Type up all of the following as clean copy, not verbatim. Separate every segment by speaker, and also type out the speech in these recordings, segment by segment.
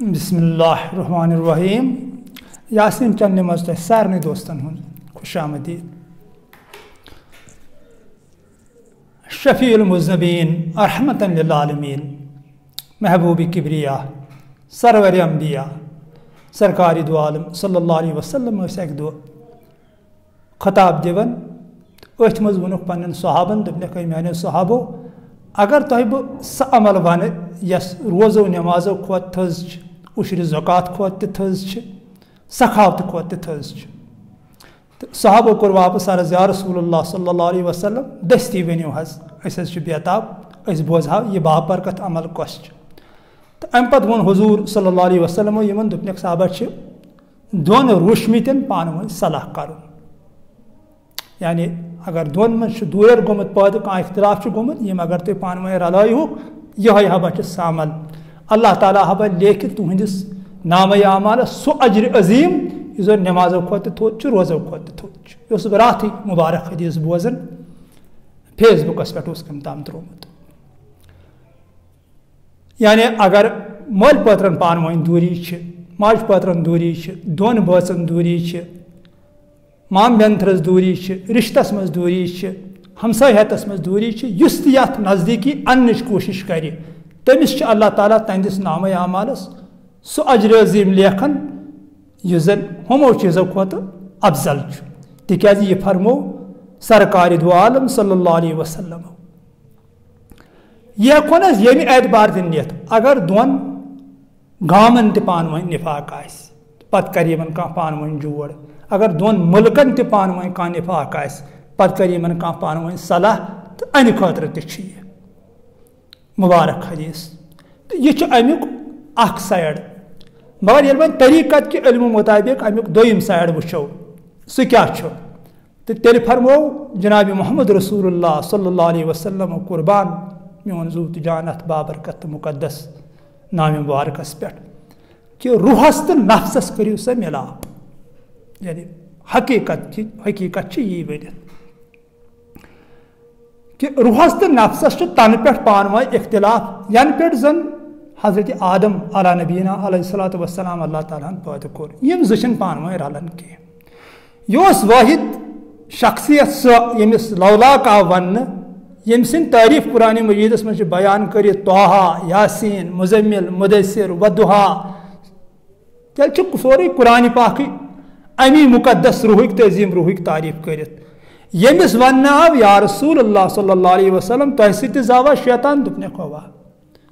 Speaker 1: बिस्मिल्लाहिर्रहमानिर्रहीम। यासीन चंद मज तह सारे दोस्तन हूँ खुश आमदीद। शफ़ीउल मुज़्नबीन रहमतन लिल आलमीन महबूब किबरिया सरवर अंबिया सरकारी दो आलम सल्लल्लाहु अलैहि वसल्लम एक दो खताब दिवन अथ मज वोनुक पन्न सहाबन दोपनक मेनो सहाबो अगर तुह बह स अमल वन यस रोज़ो नमाजो खोत थज उशर ज़कात खोत थज सखावत खोत थज सहाबो कोर वापस अर्ज़ या रसूलुल्लाह सल्लल्लाहु अलैहि वसल्लम दस्ती वनियो हज बेताब बोझा यह बाबरकत अमल कस तो अम पत वोन हुजूर सल्लल्लाहु अलैहि वसल्लम यमन दोपनक साहबा दोन रुशमितन पान वन सलाह कर यानी अगर दोन मज दूर गोमुत पैदा कह इख्तिलाफ गोमुत यम अगर तुम पान वन रलायु यह हबा सामल अल्लाह ताला हबा लेखित तुहंदिस नाम आमाल सो अजर अजीम जो नमाजो खोत थोद रोज़ो खोत थोद रात मुबारक हदीस बोजन फेसबुकस पे कम ताम त्रोमुत यानी अगर मल पत्रन पान वन दूरी माज पत्रन दूरी दोन बचन दूरी माम बेंथरस दूरी रिश्तस मज दूरी हमसायतस मज दूरी यत नज़दीकी अन्न कोशिश कर तमिस अल्लाह ताला तहदिस नाम आमालस सो अजर अजीम लेखन यह जन हमो चीज़ों खोत अफजल तिकाज यह फरमो सरकारी दो आलम सल्लल्लाहु अलैहि वसल्लम यह हेकोन यमि एतबार दिन नियत अगर दोन गामन ते पान वन निफाक आस पत कर यमन कह पान वन जोड़ अगर दोन मुल्कन ते पान वन कह निफाक आस पत कर यमन कह पान वन सलाह तो अन खतर त मुबारक हदीस तो यह अमुक अख साइड मगर ये वन तरीक़त के इल्म मुताबिक अमुक दोयम साइड वो सह क्या तो तेल फरमो जनाब मोहम्मद रसूलुल्लाह सल्लल्लाहु अलैहि वसल्लम कुर्बान मोन जूत जान अथ बाबरकत मुकद्दस नाम मुबारकस पे कि रूहस तो नफ्सस करियो सा मिलाप यानी हकीकत यी वन कि रूहस तो नफ्सस तन पे पान वन इख्तिलाफ यन पे जन हजरत आदम अला नबीना अलैहिस्सलातु वस्सलाम अल्लाह ताला पैदा कोर यम जन पान वन रलन कह यह वाहिद शख्सियत सह यमिस लौलाक आव वन यम सिंद तारीफ कुरान मजीदस मज बयान कर तोहा यासीन मुजम्मिल मुदस्सिर वदुहा तेल सोरे कुरान पाक अमी मुकद्दस रूहिक तजीम रूहिक तारीफ कर यमिस वन आव या रसूलुल्लाह सल्लल्लाहु अलैहि वसल्लम तह सह जावा शैतान दुपने खोवा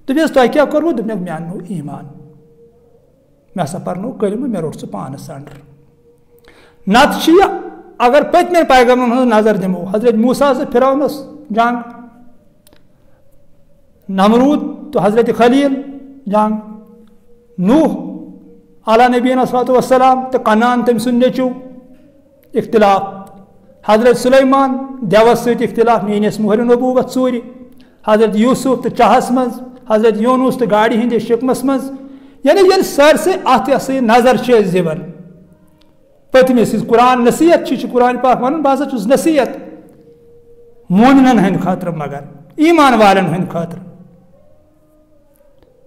Speaker 1: दोपस तुह क्या करू दोपन मे अनो ईमान मे हसा पर्नो कलम मे रोट सह पानस अंडर नत अगर पत्म पैगम्बरन हज नजर दिमो हजरत मूसा फिरौनस जंग नमरूद तो हजरत खलील जंग नूह अला नबीना सल्लल्लाहु अलैहि वसल्लम तो कनान तम सुन नेचू इख्तिलाफ हजरत सुलेमान देवस सत इख्तिलाफ मेनिस मोहर नबूवत सूरी हजरत यूसुफ तो चाहस मज हजरत यूनुस तो गाड़ी हंदे शिकमस मज यानी ये सरसे अत नजर दिवन पतमिस कुरान नसीहत कुरान पाक वन बह नसीहत मोमिनन हंद खतर मगर ईमान वालन हंद खतर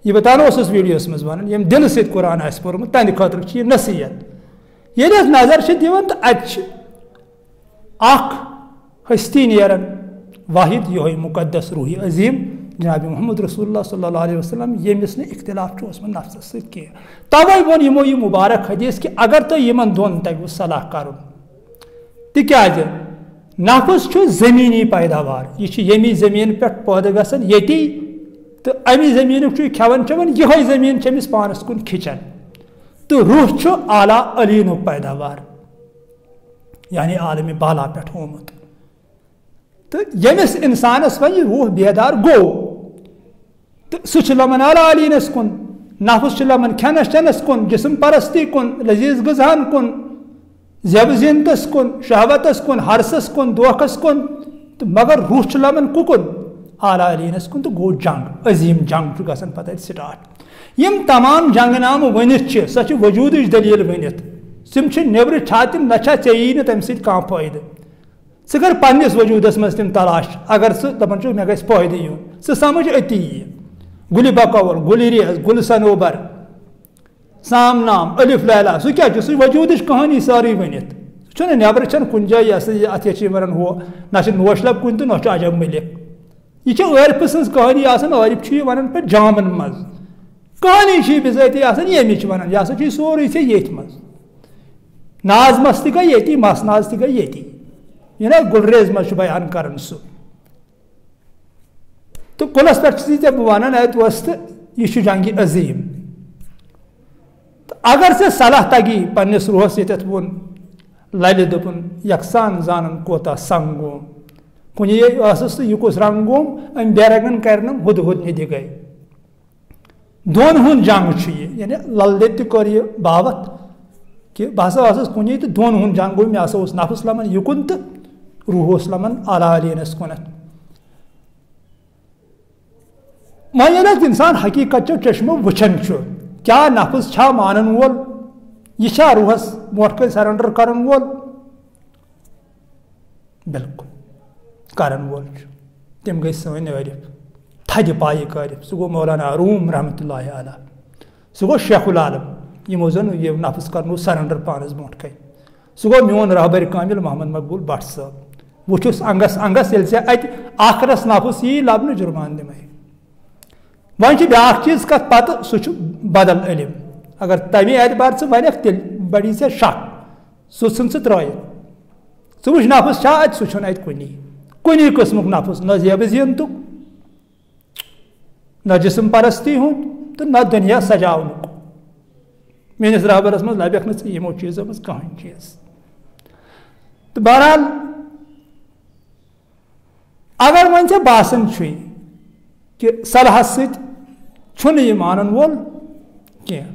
Speaker 1: यह बतानो वीडियोस मज वन यम दिल सत कुरान आस पोर्मुत तंद खतर यह नसीहत ये नजर दिवन तो अख हस्ती नेरन वाहिद यह मुकद्दस रूही अजीम जनाब मोहम्मद रसूलुल्लाह सल्लल्लाहु अलैहि वसल्लम यमिस न इख्तिलाफ नफ्सस सत कह तवे वो यमो यह मुबारक हदीस कि अगर तो यमन दोन तगह सलाह कर तिकाज नफ्स जमीनी पैदावार यह यमी जमीन पे पैदा गसन यति तो अमी जमीन खेवन चवन यह जमीन अमिस पानस कुन खिचन तो रूह आला अलीन पैदावार यानी आलम बाला पे होमुत तो यमिस इंसानस वन रूह बेदार गो तो सह लमन आला अलीनस कुन नफ्स लमन खनस चनस कुन जिस्म परस्ती कुन लजीज गजान कुन जब जिनतस कुन शहवतस कुन हरसस कुन दोखस कुन तो मगर रूह लमन कुकुन आला अलीनस कुन तो गो जंग अजीम जंग गसन पता स्टार्ट यम तमाम जंग नाम वनित सह वजूद दलील वनित सिम नेबर छा तिम नछा चेयी न तम सह फायदे सह कर पन्निस वजूदस मज तिम तलाश अगर सह दपान मे गस फायदे यून सह समझ अति गुलि बकौल गुलि रेज गुल सनोबर साम नाम अलिफ लैला सह क्या सह वजूद कहानी सारी वनित सह नबर कुन जाए अत वन हो ना नोश लब कुन तो ना अजब मलिक यह आरिफ सज कहानी आरिफ वन पे जामन मज कहानी बिजाती यमिच वन यह सोरे ये मज नाज मस ती मस नाज ती यह ना गुलरेज मज बयान कर सह तो कुलस पे बह वन तो यह जंग अजीम अगर से सलाह तगी पन्निस रूहस ये वोन लल दोपन यकसान जानन कोता संग गोम कुन तो यह कुस रंग गोम अम बेरगन कर हुद हुद निधि गई दोन हुन जंग यानी लल तौर यह बावत कि बह हसा कुन तो दोन हुन जंग गो मे हसा नफस लमन युकुन तो रूह लमन आला अलीनस कुनत वह इंसान हकीकत चश्मो वुचन क्या नफस छा मानन वोल यह रूहस मोट सरेंडर कर वोल बिल्कुल कर वोल तम गई सन आरिफ थद पाई आरिफ सह गो मौलाना रूम रहमतुल्लाह अलैह सह गो शेखुल आलम यमो जन यह नफस कर सरेंडर पानस ब्रोट कन सह गो मोन रहबर कामिल मोहम्मद मकबूल भट्ट साहब वुचुस अंगस अंगस अत आखरस नफस यी लबन जुर्मान दिमे वन ब्या चीज कत पत सह बदल इलम अगर तमे एतबार वन तेल बड़ी से शक सह त्र सह वुच नफस अत सह अत कुनी किस्मुक नफस न जेब जीनतुक न जिस्म परस्ती हुंद तो न दुनिया सजावनुक मेनिस रहबरस मज लबक न यमो चीजों मज कहीं चीज तो बहरहाल अगर वन बासन कि सलाह सह मानन वोल कह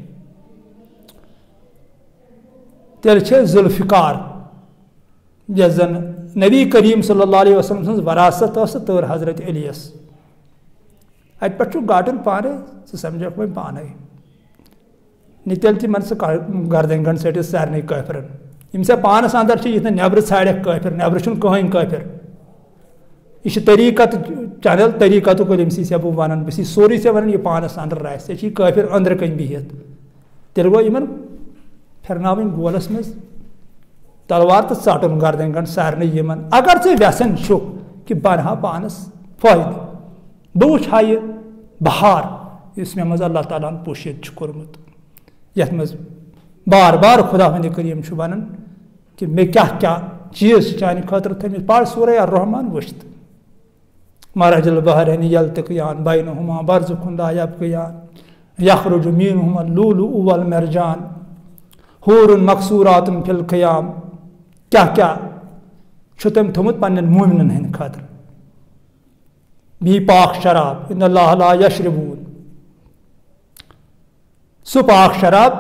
Speaker 1: तेल जुल्फिकार यह जन नबी करीम सल्लल्लाहु अलैहि वसल्लम सज वरासत तौर हजरत अलीस अत पे गाटन पाने सह समझक वो पान नी तेल तमन सह गर्दन गंड सट सारे काफिरन यम से पानस अंदर यह नबर छाड़क काफिर नबर कहें काफिर यह तरीकत चनल तरीकत से बह वन बस सोरे से वन यह पानस अंदर राय काफिर अंदर कन बिहत तेल गो इन फिरनावन गोलस मज तलवार तो चाटन गर्दन गंड सारे यमन अगर ऐ व्यसन कि बनहा पानस फायद बह वुच यह बहार इस मे मज अल्लाह ताला पोशित कोर्मुत यथ मज बार बार खुदा वंद करीम वन कि मे क्या क्या चीज चान खतर थमित पढ़ सूरह अर्रहमान वुश्त मरजल बहरैन यल्तक़ियान बैनहुमा बरज़ख़ुन ला यब्ग़ियान यख़रुजु मिनहुमा लुलु वल मरजान हूरुन मक़सूरातुन फ़िल ख़ियाम क्या क्या तम थोमुत पन्नन मोमिनन हंद खतर बी पाक शराब इन्नल्लाह ला यशरबून सु पाक शराब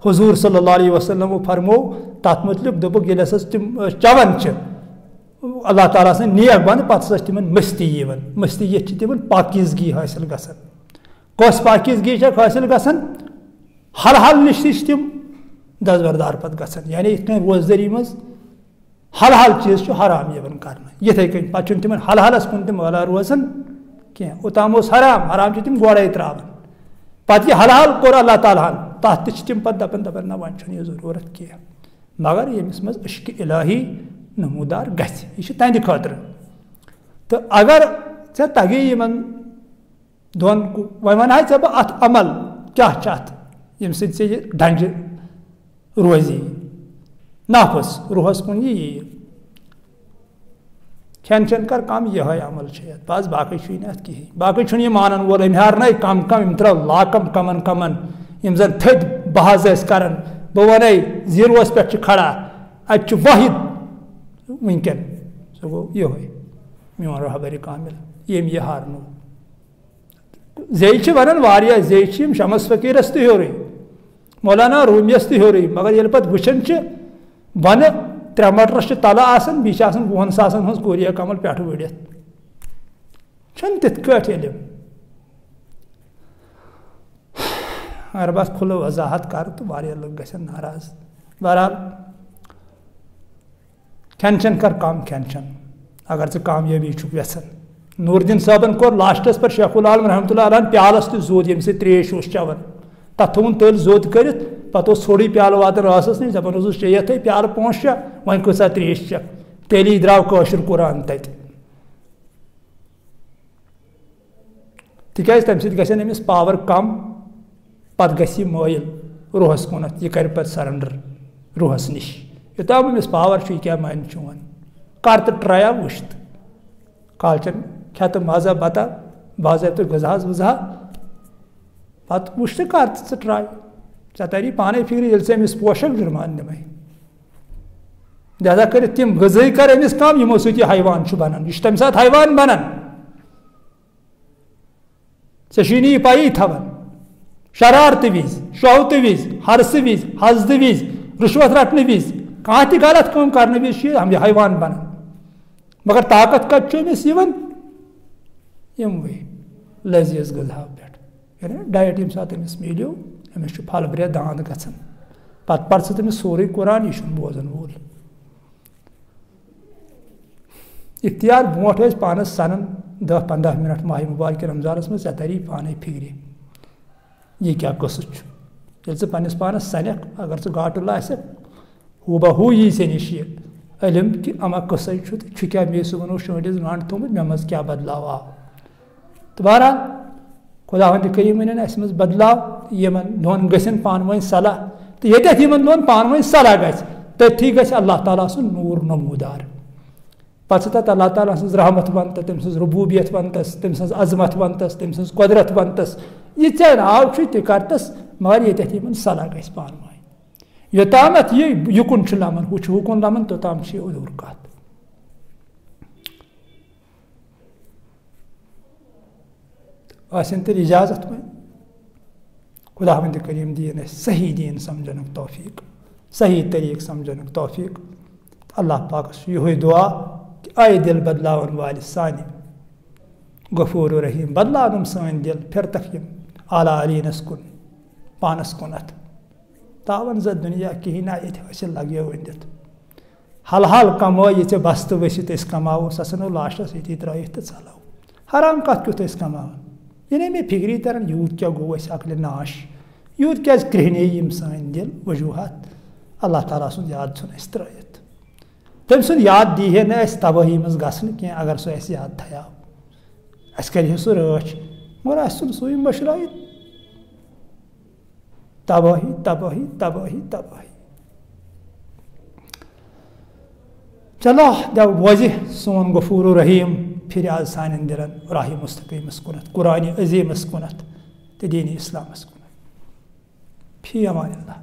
Speaker 1: हुजूर सल्लल्लाहु अलैहि वसल्लम फरमो तथ मुतलिक दोपुक ये तम चवन अल्लाह ताला से नेक बंद पे तम मस्ती मस्ती ये तम पाकीजगी हासिल गसन कस पाकीजगी हासिल गसन हल हल नश तम दजबरदार पे गसन यानी इत रोजदरी मज हल हल चीज हराम कर ये कन पे तम हल हलस कुन तम वाला रोजन कह ओताम हराम हराम तम गोड़े त्रावन पे हल हल कोर अल्लाह ताला तथ तम पे दपन दपन ना वन यह जरूरत कह मगर यमिस मज इश्क इलाही नमूदार गह तहद खतर तो अगर ऐ तगे इन दोन वन ऐ बह अत अमल क्या अत यम से डंज रोजी नफस रूहस कुन यी खेन चेन कर कम यह अमल बस बाकी अत कहें बाकी मानन वोल अम हारन कम कम यम त्रो लाकम कमन कमन यम जन थद बहज कर बह वन जीरोस पे खड़ा अत वाहिद वनकन सह गो ये मोन रहबर कामिल यम यह हारनो जे वन जे शमस फकीरस तोर मौलाना रूमियस तोर मगर ये पे वुचन वन 3 मटरस तल बी 20 सासन हज कोरिया कमल पे वड़ित तिथ इलम अगर बस खुल वजाहत कर तो लोग गसन नाराज बहरहाल खेन चन कर कम खेन चन अगर से कामयाबी यसन नूरदीन साहबन कोर लास्टस पर शेखुल आलम रहमतुल्लाह अलैह प्यालस तो जोद यम से त्रेश चवन तथ थोन तल जोत कर पे थोड़ी प्याल वात रसस नश दपान चेत प्याल 5-6 वन कसा त्रेश चक तेली द्राव कशर कुरान तत तिकाज तम सत अमिस पावर कम पत गि मायल रूहस कुनत यह कर पे सरेंडर रूहस नश योताम अमिस पावर क्या मान चोन कर तो ट्राया वुश्त कालचन खे तो मजा बता बाज़ाब्त गजा वजा पत वुश्त कर तो ट्राई ऐ तरी पाने फिक्र ये अमिस पोशक जुर्मान निम लिहाजा कर तम गज़ाई कर अमिस कम यमो सत हैवान बनान यह तम सात हैवान बनान नी पाई थवन शरारत विज शौत विज हरस विज हसद विज रुश्वत रटने विज कह त गलत कम करने विज हम हैवान बनान मगर ताकत कत यमवे लजीज गजा पे डाइट ये सात अमिस मिलो अमिस फल ब्रे दांद गन पत पर्स तमिस सोरे कुरान यह बोजन वोल इफ्तियार ब्रोट पानस सनन 10-15 मिनट माह मुबारक रमजानस में ऐ तरी पाने फिक्र यह क्या कस पन्नस पानस सनक अगर गाटुल हूबहू यी से नश इलम कि अमा कस क्या मे सुबह शोडिस गांड थोमुत मे मज क्या बदलाव आव तो बहरहाल खुदावंद करीम मज बदलाव यमन दोन गसन पान वन सलाह तो ये दोन पान वन सलाह गथी गि अल्लाह ताला सुन नूर नमूदार पे अल्लाह ताला सज रहमत बनत तम सज रबूबियत बनतस तम सज अजमत बनतस तम सज कुदरत बनतस यह ऐ नाव तह करतस मगर ये सलाह गि पान वन योताम यह युकुन लमन हु हुकुन लमन तोताम उदूर कत आसन तेल इजाजत में खुदावंद करीम दीन सही दीन समझन तौफीक सही तरीक समझन तौफीक अल्लाह पाक यह दुआ कि आए दिल बदलावन वाल सानि गफूर रहीम बदलानुम सान दिल फिर तक आला अलीनस कुन पानस कुनत तावन ज दुनिया कहीं ना ये लगे वंदित हल हल कमो ये बस तो वसित कमाओ सो लास्टस ये त्रित तो चलो हराम कत क्युत कमावन ये मे फिक्री तरन यूत क्या गो अकल नाश यूत क्या क्रहने सान दिल वजूहत अल्लाह ताला सुन याद छुन त्रित तम सुन याद दी है न तबाही मज गसन कह अगर सो याद थया कर सो रच मगर सो मशराय तबाही तबाही तबाही तबाही चलो दव वज सोन गफूर रहीम फिर आज सान दिलन राह मुस्तकीमस कुनत कुरान अजीमस कुनत तो दीन इस्लामस कुनत फी अमान अल्लाह।